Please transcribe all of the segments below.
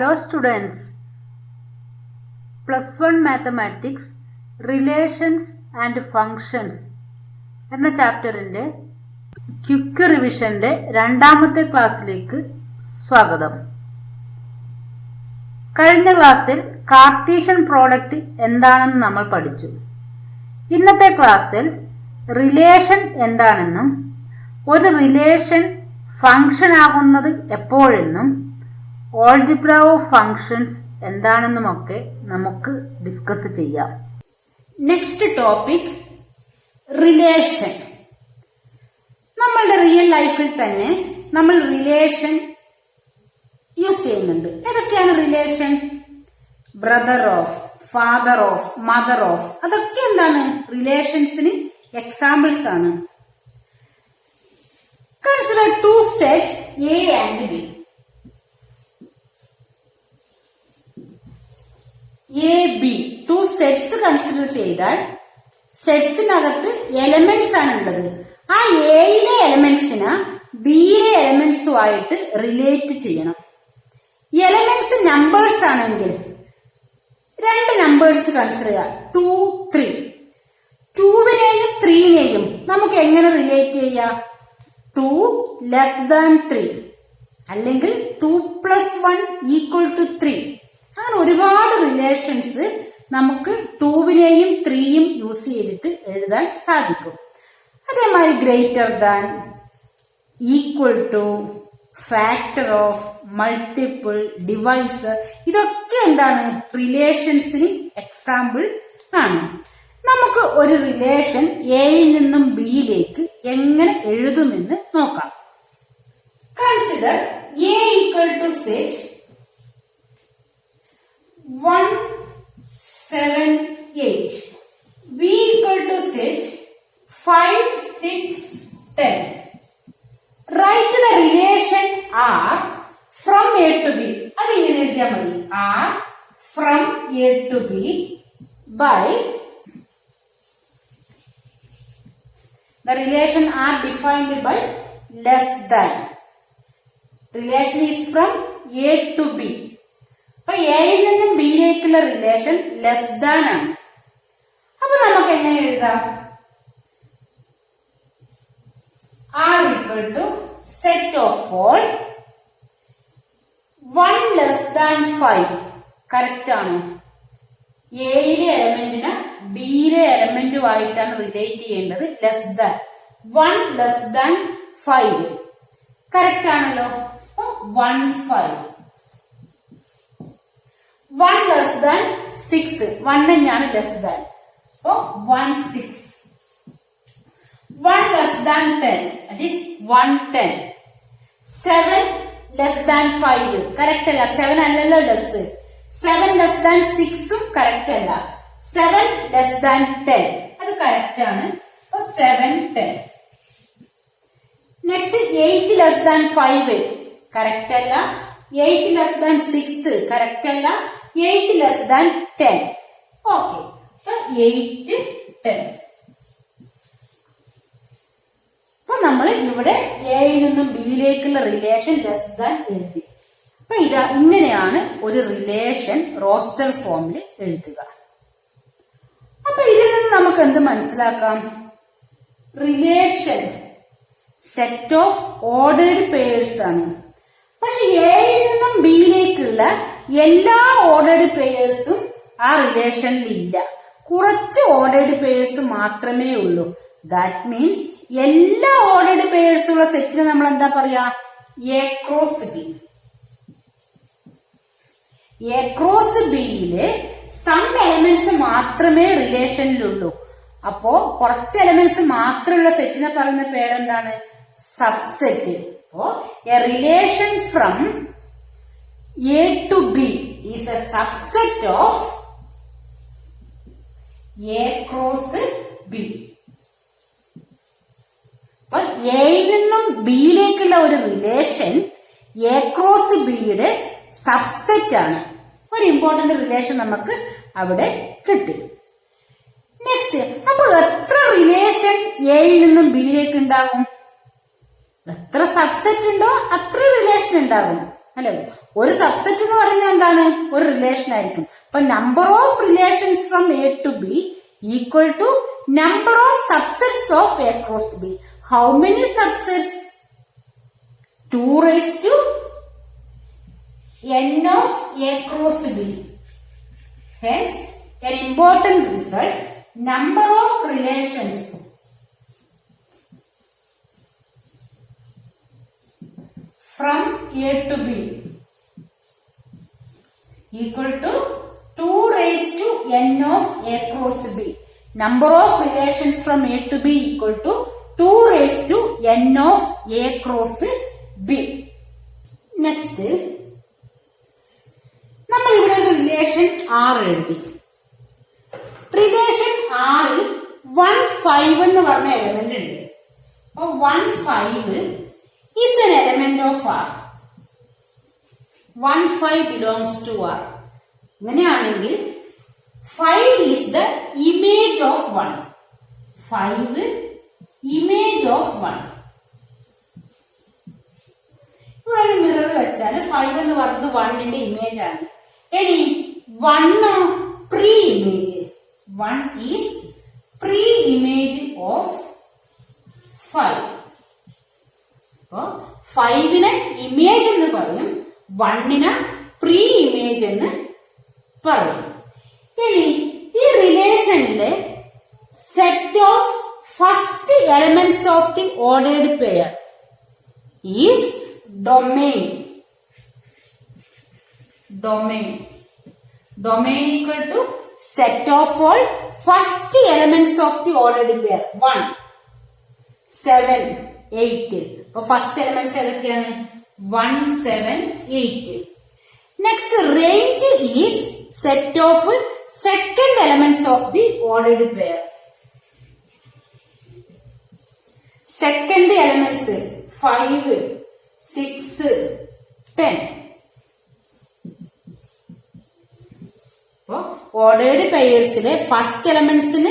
Hello students, Plus 1 Mathematics, Relations and Functions എന്ന ചാപ്റ്ററിൻ്റെ quick റിവിഷൻ്റെ രണ്ടാമത്തെ ക്ലാസ്സിലേക്ക് സ്വാഗതം. കഴിഞ്ഞ ക്ലാസ്സിൽ കാർട്ടീഷ്യൻ പ്രോഡക്റ്റ് എന്താണെന്ന് നമ്മൾ പഠിച്ചു. ഇന്നത്തെ ക്ലാസ്സിൽ റിലേഷൻ എന്താണെന്നും ഒരു റിലേഷൻ ഫംഗ്ഷൻ ആകുന്നത് എപ്പോഴെന്നും ഓൾജിബ്ര ഓഫ് ഫങ്ഷൻസ് എന്താണെന്നുമൊക്കെ നമുക്ക് ഡിസ്കസ് ചെയ്യാം. Next topic relation. നമ്മളുടെ റിയൽ ലൈഫിൽ തന്നെ നമ്മൾ റിലേഷൻ യൂസ് ചെയ്യുന്നുണ്ട്. ഏതൊക്കെയാണ് relation? Brother of, father of, mother of, അതൊക്കെ എന്താണ്? റിലേഷൻസിന് എക്സാമ്പിൾസ് ആണ്. Consider two sets A and B. A B two sets consider ചെയ്താൽ സെറ്റ്സിനകത്ത് എലമെന്റ്സ് ആണ് ഉള്ളത്. ആ എയിലെ എലമെന്റ്സിന് ബിയിലെ എലമെന്റ്സുമായിട്ട് റിലേറ്റ് ചെയ്യണം. എലമെന്റ്സ് നമ്പേഴ്സ് ആണെങ്കിൽ രണ്ട് നമ്പേഴ്സ് കൺസിഡർ ചെയ്യാം. 2, 3. 2വിനെയും 3നെയും നമുക്ക് എങ്ങനെ റിലേറ്റ് ചെയ്യാം? 2 ലെസ് ദാൻ 3 അല്ലെങ്കിൽ 2 + 1 = 3. അങ്ങനെ ഒരുപാട് റിലേഷൻസ് നമുക്ക് 2വിനെയും 3യും യൂസ് ചെയ്തിട്ട് എഴുതാൻ സാധിക്കും. അതേമാതിരി greater than, equal to, factor of, multiple, divisor, ഇതൊക്കെ എന്താണ്? റിലേഷൻസിന് എക്സാമ്പിൾ ആണ്. നമുക്ക് ഒരു റിലേഷൻ എയിൽ നിന്നും ബിയിലേക്ക് എങ്ങനെ എഴുതുമെന്ന് നോക്കാം. Consider A equal to set 1, 7, 8. B equal to set 5, 6, 10. Write the relation R from A to B. അത് ഇങ്ങനെ എഴുതിയാൽ മതി. R from A to B by the relation R defined by less than. Relation is from A to B. അപ്പൊ എയിൽ നിന്നും ബിയിലേക്കുള്ള relation less than ആണ്. അപ്പൊ നമുക്ക് എങ്ങനെ എഴുതാം? R equal to set of all 1 less than 5. Correct ആണ്. എയിലെ എലമെന്റിന് ബിയിലെ എലമെന്റുമായിട്ടാണ് റിലേറ്റ് ചെയ്യേണ്ടത്. Less than 1 less than 5 correct ആണല്ലോ. 1, 5. 1 ലെസ് ദാൻ 6. 1 തന്നെയാണ് ലെസ് ദാൻ. അപ്പോ 1, 6. 1 less than 10. That is 1, 10. 7 less than 5. Correct അല്ല. 7 അല്ലല്ലോ ലെസ്. 7 ലെസ് ദാൻ 6ഉം കറക്റ്റ് അല്ല. 7 ലെസ് ദാൻ 10 അത് കറക്റ്റ് ആണ്. അപ്പൊ 7, 10. നെക്സ്റ്റ് 8 ലെസ് ദാൻ 5 കറക്റ്റ് അല്ല. 8 ലെസ് ദാൻ 6 കറക്റ്റ് അല്ല. 8 ലെസ് ദാൻ 10. ഓക്കെ. അപ്പൊ 8, 10. അപ്പൊ നമ്മൾ ഇവിടെ എയിൽ നിന്നും ബിയിലേക്കുള്ള റിലേഷൻ ലെസ് ദാൻ എഴുതി. അപ്പൊ ഇങ്ങനെയാണ് ഒരു റിലേഷൻ റോസ്റ്റർ ഫോമിൽ എഴുതുക. അപ്പൊ ഇതിൽ നിന്ന് നമുക്ക് എന്ത് മനസ്സിലാക്കാം? Relation set of ordered pairs ആണ്. പക്ഷെ എയിൽ നിന്നും ബിയിലേക്കുള്ള എല്ലാ ഓർഡേർഡ് പെയർസും ആ റിലേഷനിൽ ഇല്ല. കുറച്ച് ഓർഡേർഡ് പെയർസ് മാത്രമേ ഉള്ളൂ. ദാറ്റ് മീൻസ് എല്ലാ ഓർഡേർഡ് പെയർസ് ഉള്ള സെറ്റിന് നമ്മൾ എന്താ പറയാ? A cross B. A cross ബിയിലെ സം എലമെന്റ്സ് മാത്രമേ റിലേഷനിലുള്ളൂ. അപ്പോ കുറച്ച് എലമെന്റ്സ് മാത്രമുള്ള സെറ്റിനെ പറയുന്ന പേരെന്താണ്? സബ്സെറ്റ്. അപ്പോ A relation from A to B is a subset of A cross B. അപ്പൊ എയിൽ നിന്നും ബിയിലേക്കുള്ള ഒരു റിലേഷൻ എ ക്രോസ് ബിയുടെ സബ്സെറ്റ് ആണ്. ഒരു ഇമ്പോർട്ടന്റ് റിലേഷൻ നമുക്ക് അവിടെ കിട്ടി. നെക്സ്റ്റ്, അപ്പൊ എത്ര റിലേഷൻ എയിൽ നിന്നും ബിയിലേക്ക് ഉണ്ടാകും? എത്ര സബ്സെറ്റ് ഉണ്ടോ അത്ര റിലേഷൻ ഉണ്ടാകും. അല്ലെ? ഒരു സബ്സെറ്റ് എന്ന് പറയുന്നത് എന്താണ്? ഒരു റിലേഷൻ ആയിരിക്കും. അപ്പൊ number of relations from A to B equal to number of subsets of A cross B. How many subsets? 2 raised to n of a cross b. Hence, an important result, number of relations from A to B equal to 2 raised to n of A cross B. Number of relations from A to B equal to 2 raised to n of A cross B. Next, നമ്മൾ ഇവിടെ ഒരു relation R എഴുതി. Relation R 1 5 എന്ന് പറഞ്ഞ element ഉണ്ട്. അപ്പൊ 1 5 is an element of R. 1 5 belongs to R. അങ്ങനെയാണെങ്കിൽ 5 is the image of 1. 5 image of 1. ഇവിടെ ഒരു മിറർ വെച്ചാൽ 5 എന്ന് പറയുന്നത് 1ന്റെ ഇമേജ് ആണ്. ഇനി 1 pre image. 1 is pre image of 5. അപ്പോ 5നെ ഇമേജ് എന്ന് പറയും, 1നെ പ്രീ ഇമേജ് എന്ന് പറയും. ഇനി ഈ റിലേഷനിലെ set of first elements of the ordered pair is domain. Domain equal to set of all first elements of the ordered pair. 1, 7, 8. അപ്പോൾ first elements ഏതൊക്കെയാണ്? 1, 7, 8. Next range is set of second elements of the ordered pair. Second elements 5, 6, 10. Ordered പെയർസിലെ first എലമെന്റ്സിന്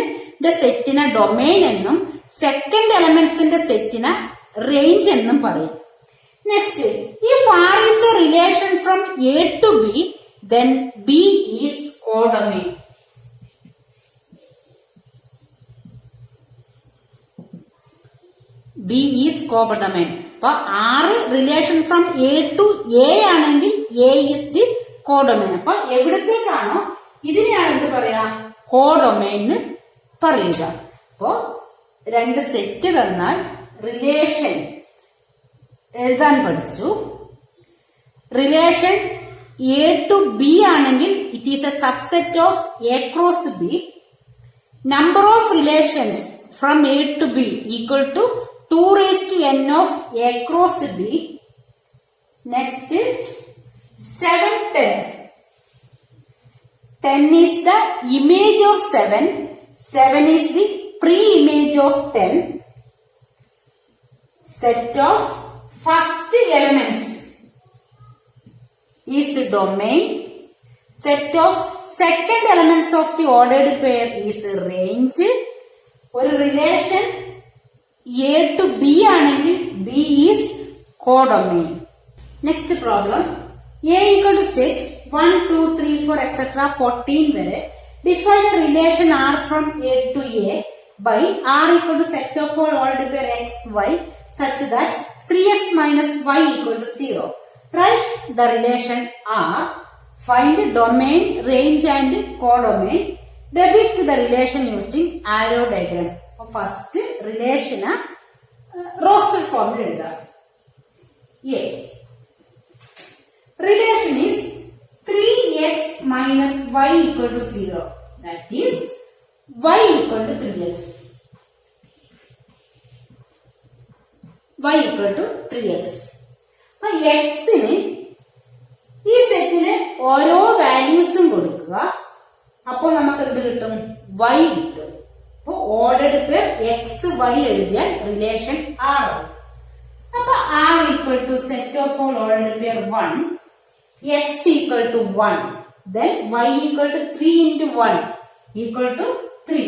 സെറ്റിനെ domain എന്നും second എലമെന്റ്സിന്റെ സെറ്റിനെ range എന്നും പറയും. Next, if R is a relation from A to B, then B is codomain. B is codomain. അപ്പൊ R relation from A to A ആണെങ്കിൽ A is the codomain. അപ്പൊ എവിടത്തേക്കാണോ ഇതിനെയാണ് എന്ത് പറയാ? കോഡൊമെയിൻ എന്ന് പറയുക. അപ്പോ രണ്ട് സെറ്റ് തന്നാൽ റിലേഷൻ എഴുതാൻ പഠിച്ചു. റിലേഷൻ A to B ആണെങ്കിൽ it is a subset of A cross B. Number of relations from A to B equal to 2 raised to n of A cross B. Next, 7, 10. 10 is the image of 7. 7 is the pre-image of 10. Set of first elements is domain. Set of second elements of the ordered pair is range. ഒരു relation A to B ആണെങ്കിൽ B is codomain. Next problem. A equal to set 1, 2, 3, 4, etc. 14 വരെ define a relation R from A to A by R equal to set of all ordered pair x, y such that 3x minus y equal to 0. Write the relation R. Find domain, range and codomain. Depict the relation using arrow diagram. First relation roster form എഴുതാം. A. Relation is 3x minus y equal to 0. That is y equal to 3x. Y equal to 3x. x ന് ഈ സെറ്റിന് ഓരോ വാല്യൂസും കൊടുക്കുക. അപ്പോൾ നമുക്ക് എന്ത് കിട്ടും? y കിട്ടും. അപ്പൊ ഓർഡേർഡ് പെയർ എക്സ് വൈ എഴുതിയാൽ റിലേഷൻ R. അപ്പൊ R equal to set of all ordered pair 1, x equal to 1, then y equal to 3 into 1 equal to 3,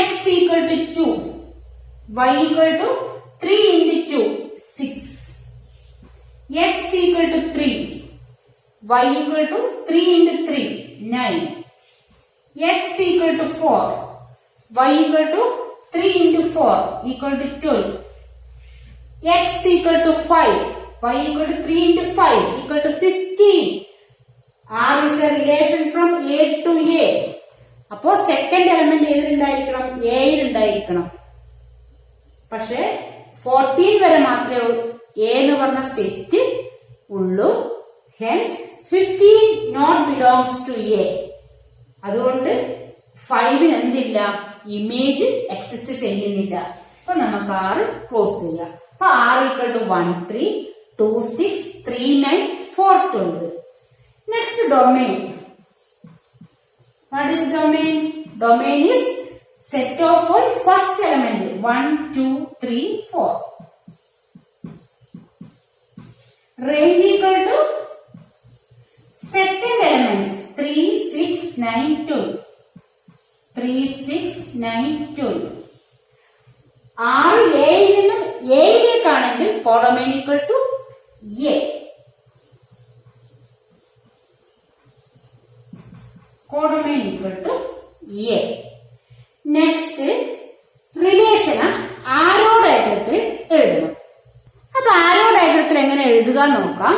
x equal to 2, y equal to 3 into 2, 6, x y equal to 3 into 3, 9. X equal to 4. Y equal to 3 into 4 equal to 12. X equal to 5. Y equal to 3 into 5 equal to 15. R is a relation from A to A. അപ്പോൾ second element ഏതിലുണ്ടായിരിക്കണം? എയിൽ ഉണ്ടായിരിക്കണം. പക്ഷെ 14 വരെ മാത്രമേ A എന്ന് പറഞ്ഞ set ഉള്ളൂ. Hence 15 not belongs to A. അതുകൊണ്ട് 5 എന്തില്ല? ഇമേജ് എക്സിസ്റ്റ് ചെയ്യുന്നില്ല. അപ്പൊ നമുക്ക് R ക്ലോസ് ചെയ്യാം. അപ്പൊ R equal to 1 3 2 6 3 9 4 12. Next domain. What is domain? Domain is set of all first element 1 2 3 4. Range equal to second elements 3 6 9 2. 3 6 9 12. R A യിൽ നിന്നും A യിലേക്കാണെങ്കിൽ codomain equal to A. Codomain equal to A. Next relation arrow ഡയഗ്രത്തിൽ എഴുതണം. അപ്പൊ ആരോ ഡയഗ്രത്തിൽ എങ്ങനെ എഴുതുക നോക്കാം.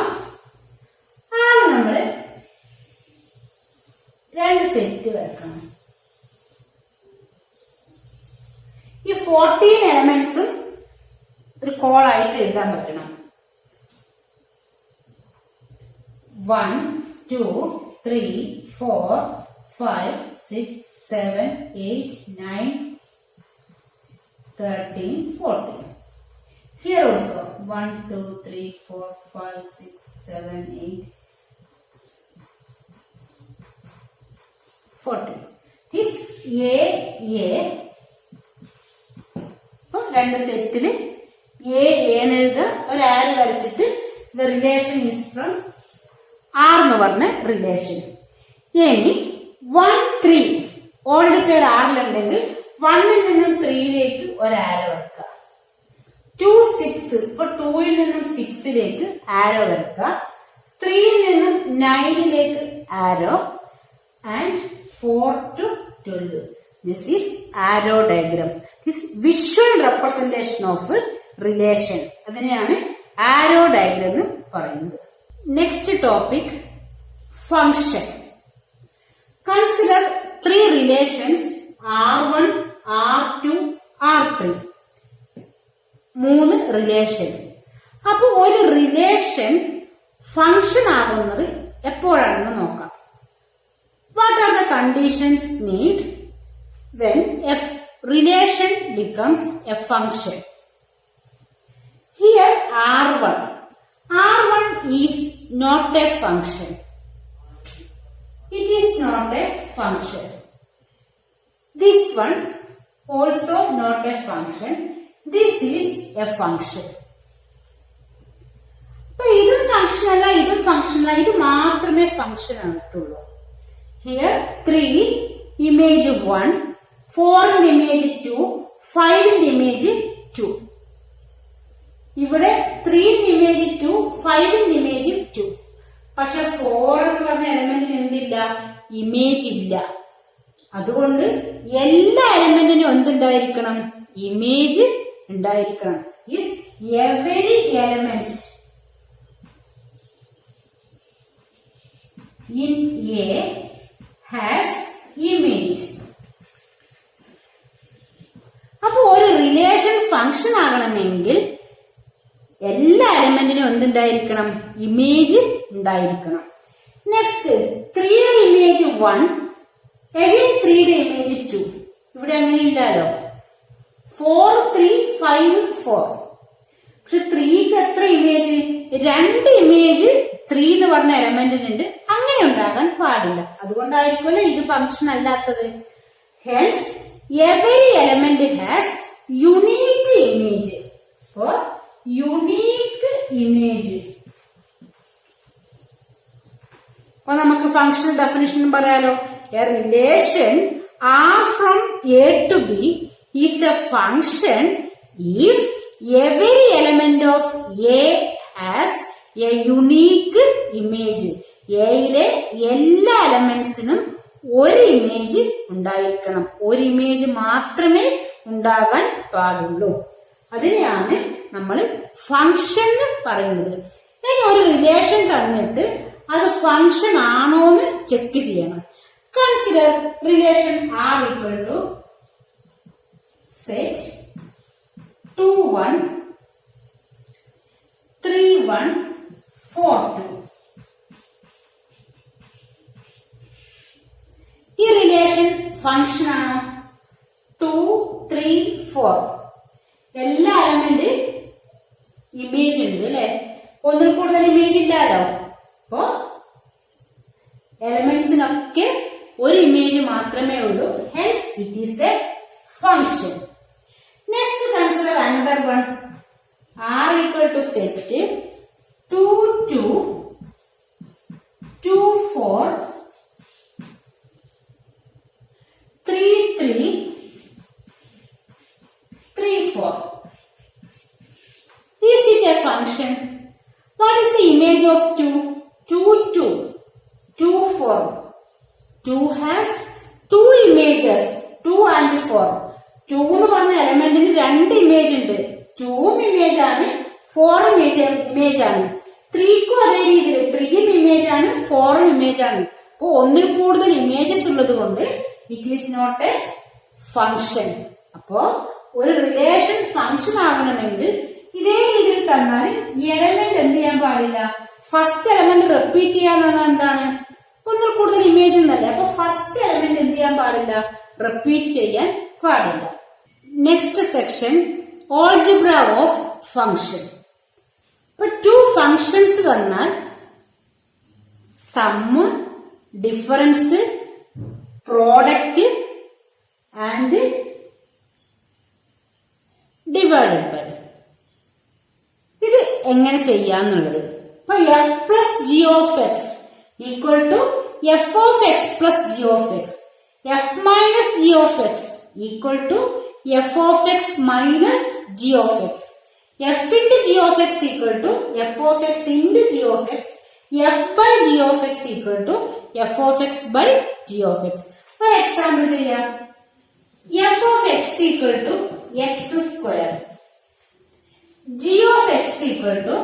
ആദ്യം നമ്മള് രണ്ട് സെറ്റ് വരക്കണം. ഈ 14 എലമെന്റ്സും ഒരു കോളായിട്ട് എഴുതാൻ പറ്റണം. 1 2 3 4 5 6 7 8 9 13 14. Here also 1 2 3 4 5 6 7 8 14. This A രണ്ട് സെറ്റില് എ എഴുതുക. ഒരു ആരോ വരച്ചിട്ട് the relation is from R എന്ന് പറഞ്ഞ റിലേഷൻ. ഇനി 1 3 ഓൾഡ് പേർ ആറിലുണ്ടെങ്കിൽ 1ൽ നിന്നും 3ലേക്ക് ഒരു ആരോ വരക്കുക. 2 6 ഇപ്പൊ 2ൽ നിന്നും 6ലേക്ക് ആരോ വരക്കുക. 3ൽ നിന്നും 9ലേക്ക് ആരോ and 4 to 12. This is arrow diagram. This visual representation of relation. അതിനെയാണ് ആരോ ഡയഗ്രം എന്ന് പറയുന്നത്. Next topic function. Consider 3 relations R1 R2 R3. 3 relation. അപ്പൊ ഒരു റിലേഷൻ ഫംഗ്ഷൻ ആകുന്നത് എപ്പോഴാണെന്ന് നോക്കാം. What are the conditions need when a relation becomes a function? Here R1 is not a function. It is not a function. This one also not a function. This is a function. അപ്പൊ ഇതും function അല്ല, ഇതും function അല്ല, ഇത് മാത്രമേ function ആയിട്ടുള്ളൂ. Here 3 image 1, 4 in image 2, 5 in image 2. ഇവിടെ 3 in image 2, 5 in image 2. പക്ഷെ 4 എന്ന് പറഞ്ഞ എലമെന്റിന് എന്തില്ല? ഇമേജ് ഇല്ല. അതുകൊണ്ട് എല്ലാ എലമെന്റിനും എന്തുണ്ടായിരിക്കണം? ഇമേജ് ഉണ്ടായിരിക്കണം. Every element in A has image. അപ്പൊ ഒരു റിലേഷൻ ഫംഗ്ഷൻ ആകണമെങ്കിൽ എല്ലാ എലമെന്റിനും എന്തുണ്ടായിരിക്കണം? ഇമേജ് ഉണ്ടായിരിക്കണം. നെക്സ്റ്റ് 3യുടെ ഇമേജ് 1, again 3യുടെ ഇമേജ് 2. ഇവിടെ അങ്ങനെ ഇല്ലല്ലോ. 4 3 5 4. പക്ഷെ 3ക്ക് എത്ര ഇമേജ്? 2 ഇമേജ് 3 എന്ന് പറഞ്ഞ എലമെന്റിനുണ്ട്. അങ്ങനെ ഉണ്ടാകാൻ പാടില്ല. അതുകൊണ്ടായിരിക്കുമല്ലോ ഇത് ഫംഗ്ഷൻ അല്ലാത്തത്. Hence every element has unique image. So unique image. അപ്പൊ നമുക്ക് ഫംഗ്ഷണൽ ഡെഫിനിഷൻ പറയാലോ. A relation R from A to B is a function if every element of A has a unique image. എയിലെ എല്ലാ എലമെന്റ്സിനും ഒരു image ഉണ്ടായിരിക്കണം. ഒരു image മാത്രമേ ഉണ്ടാകാൻ പാടുള്ളൂ. അതിനെയാണ് നമ്മൾ ഫംഗ്ഷൻ എന്ന് പറയുന്നത്. ഇനി ഒരു റിലേഷൻ തന്നിട്ട് അത് ഫംഗ്ഷൻ ആണോന്ന് ചെക്ക് ചെയ്യണം. Consider relation R equal to set 2 1 3 1 4 2. ഈ റിലേഷൻ ഫംഗ്ഷൻ ആണോ? 2 3 4 എല്ലാ എലമെന്റ് ഇമേജ് ഉണ്ട് അല്ലെ? ഒന്നിൽ കൂടുതൽ ഇമേജ് ഇല്ലല്ലോ. അപ്പോ എലമെന്റ്സിനൊക്കെ ഒരു ഇമേജ് മാത്രമേ ഉള്ളൂ. Hence it is a function. Next consider another one. R equal to set 2 2 2 4 3 3 3 4. Is it a function? What is the image of 2? 2 2 2 4. 2 has two images, 2 and 4. 2 എന്ന് പറഞ്ഞ എലമെന്റിന് രണ്ട് ഇമേജ് ഉണ്ട്. 2 ഇമേജ് ആണ്, 4 ഇമേജ് ആണ്. 3ക്കും അതേ രീതിയിൽ 3 ഇമേജ് ആണ്, 4 ഇമേജ് ആണ്. അപ്പൊ ഒന്നിൽ കൂടുതൽ ഇമേജസ് ഉള്ളത് കൊണ്ട് it is not a function. അപ്പോ ഒരു റിലേഷൻ ഫംഗ്ഷൻ ആകണമെങ്കിൽ ഇതേ രീതിയിൽ തന്നാൽ ഈ എലമെന്റ് എന്ത് ചെയ്യാൻ പാടില്ല? ഫസ്റ്റ് എലമെന്റ് റിപ്പീറ്റ് ചെയ്യാന്ന് പറഞ്ഞാൽ എന്താണ്? ഒന്നിൽ കൂടുതൽ ഇമേജ് എന്നല്ലേ. അപ്പൊ ഫസ്റ്റ് എലമെന്റ് എന്ത് ചെയ്യാൻ പാടില്ല? റിപ്പീറ്റ് ചെയ്യാൻ പാടില്ല. Next section algebra of function. ഇപ്പൊ 2 ഫംഗ്ഷൻസ് തന്നാൽ sum, difference, product and divided by. ഇത് എങ്ങനെ ചെയ്യാന്നുള്ളത്. ഇപ്പൊ F plus G of X equal to F of X plus G of X. F minus G of X equal to F of X minus G of X. F into G of X equal to F of X into G of X. F by G of X equal to F of X by G of X. ഒരു example ചെയ്യാം. F of X equal to X square. G of X equal to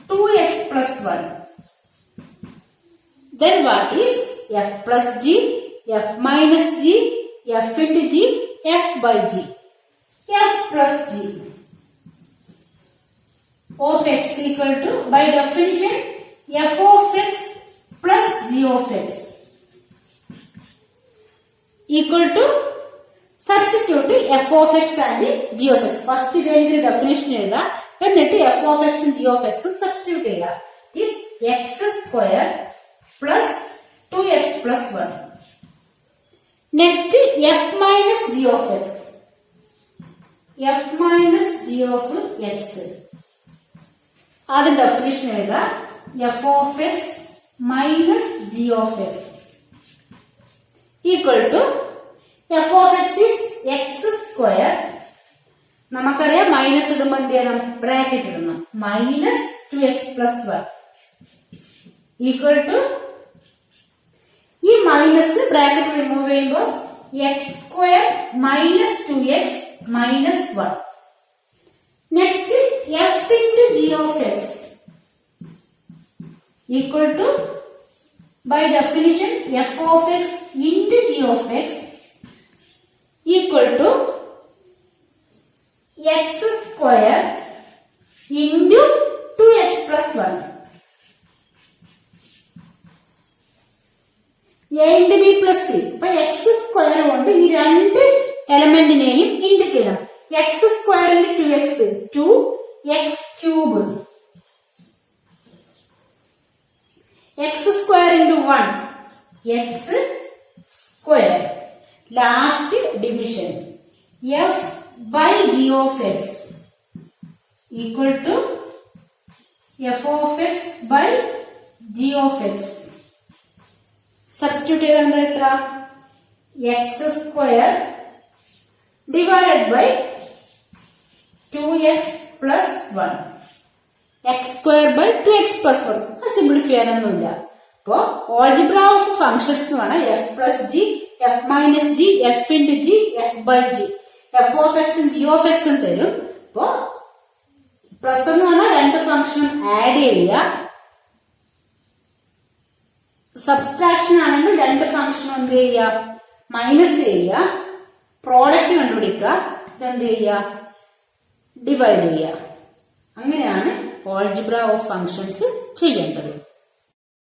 2x plus 1. Then what is f plus g, f minus g, f into g, f by g. F plus g of x equal to, by definition, f of x plus g of x equal to, substitute f of x and g of x. First ഇതിന്റെ definition എഴുതാം. എന്നിട്ട് F of എക്സും G of എക്സും substitute ചെയ്യുക. Is X square plus 2x plus 1. Next F minus G of X. F minus G of X അതിന്റെ definition എഴുതുക. F of X minus G of X equal to F of X is X square. നമുക്കറിയാം minus ഇടുമ്പോൾ എന്ത് ചെയ്യണം? Bracket ഇടണം. Minus 2x plus 1 equal to, ഈ minus bracket remove ചെയ്യുമ്പോൾ X square minus 2x minus 1. Next F into G of X equal to, by definition F of X into G of X equal to x square into 2x plus 1. A into B plus C. ഇപ്പൊ x square കൊണ്ട് ഈ രണ്ട് എലമെന്റിനെയും ഇൻഡ് ചെയ്യണം. x square into 2x 2x cube. x square into 1 x square. Last division. F by g of x equal to f of x by g of x. Substitute ചെയ്താ x square divided by 2x plus 1. x²/2x+1 simplify ചെയ്യാനൊന്നുമില്ല. അപ്പോ algebra of functions എന്ന് പറഞ്ഞാൽ f+g, f-g, f×g, f/g, f(x) g(x) തരും. അപ്പോ plus എന്ന് പറഞ്ഞാൽ രണ്ട് ഫംഗ്ഷനും ആഡ് ചെയ്യുക, സബ്സ്ട്രാക്ഷൻ ആണെങ്കിൽ രണ്ട് ഫംഗ്ഷനും എന്ത് ചെയ്യുക, മൈനസ് ചെയ്യുക, പ്രോഡക്റ്റ് കണ്ടുപിടിക്കുക, ഇതെന്ത് ചെയ്യുക, ഡിവൈഡ് ചെയ്യുക. അങ്ങനെയാണ് ഓൾജിബ്ര ഓഫ് ഫംഗ്ഷൻസ് ചെയ്യേണ്ടത്.